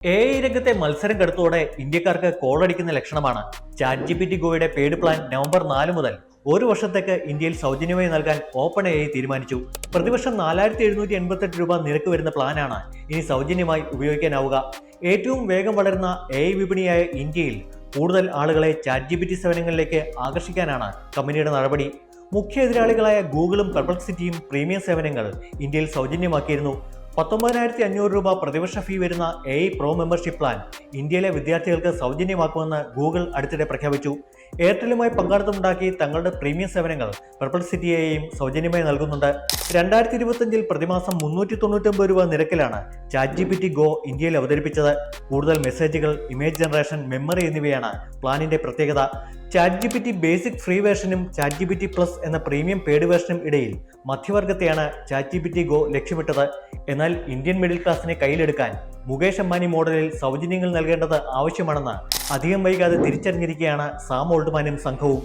രംഗത്തെ മത്സരം കടുത്തോടെ ഇന്ത്യക്കാർക്ക് കോളടിക്കുന്ന ലക്ഷണമാണ്. ChatGPT Goയുടെ പെയ്ഡ് പ്ലാൻ നവംബർ 4 മുതൽ ഒരു വർഷത്തേക്ക് ഇന്ത്യയിൽ സൗജന്യമായി നൽകാൻ OpenAI തീരുമാനിച്ചു. പ്രതിവർഷം 4788 രൂപ നിരക്ക് വരുന്ന പ്ലാനാണ് ഇനി സൗജന്യമായി ഉപയോഗിക്കാനാവുക. ഏറ്റവും വേഗം വളരുന്ന AI വിപണിയായ ഇന്ത്യയിൽ കൂടുതൽ ആളുകളെ ChatGPT സേവനങ്ങളിലേക്ക് ആകർഷിക്കാനാണ് കമ്പനിയുടെ നടപടി. മുഖ്യ എതിരാളികളായ ഗൂഗിളും പെർപ്ലക്സിറ്റിയും പ്രീമിയം സേവനങ്ങൾ ഇന്ത്യയിൽ സൗജന്യമാക്കിയിരുന്നു. 19,500 രൂപ പ്രതിവർഷ ഫീ വരുന്ന AI പ്രോ മെമ്പർഷിപ്പ് പ്ലാൻ ഇന്ത്യയിലെ വിദ്യാർത്ഥികൾക്ക് സൗജന്യമാക്കുമെന്ന് ഗൂഗിൾ അടുത്തിടെ പ്രഖ്യാപിച്ചു. എയർടെലുമായി പങ്കാളിത്തമുണ്ടാക്കി തങ്ങളുടെ പ്രീമിയം സേവനങ്ങൾ പെർപ്ലക്സിറ്റിയെയും സൗജന്യമായി നൽകുന്നുണ്ട്. 2025 പ്രതിമാസം 399 രൂപ നിരക്കിലാണ് ChatGPT Go ഇന്ത്യയിൽ അവതരിപ്പിച്ചത്. കൂടുതൽ മെസ്സേജുകൾ, ഇമേജ് ജനറേഷൻ, മെമ്മറി എന്നിവയാണ് പ്ലാനിന്റെ പ്രത്യേകത. ChatGPT ബേസിക് ഫ്രീ വേർഷനും ChatGPT Plus എന്ന പ്രീമിയം പെയ്ഡ് വേർഷനും ഇടയിൽ മധ്യവർഗത്തെയാണ് ChatGPT Go ലക്ഷ്യമിട്ടത്. എന്നാൽ ഇന്ത്യൻ മിഡിൽ ക്ലാസിനെ കയ്യിലെടുക്കാൻ മുകേഷ് അംബാനി മോഡലിൽ സൗജന്യങ്ങൾ നൽകേണ്ടത് ആവശ്യമാണെന്ന് അധികം വൈകാതെ തിരിച്ചറിഞ്ഞിരിക്കുകയാണ് സാം ഓൾട്ട്മാനും സംഘവും.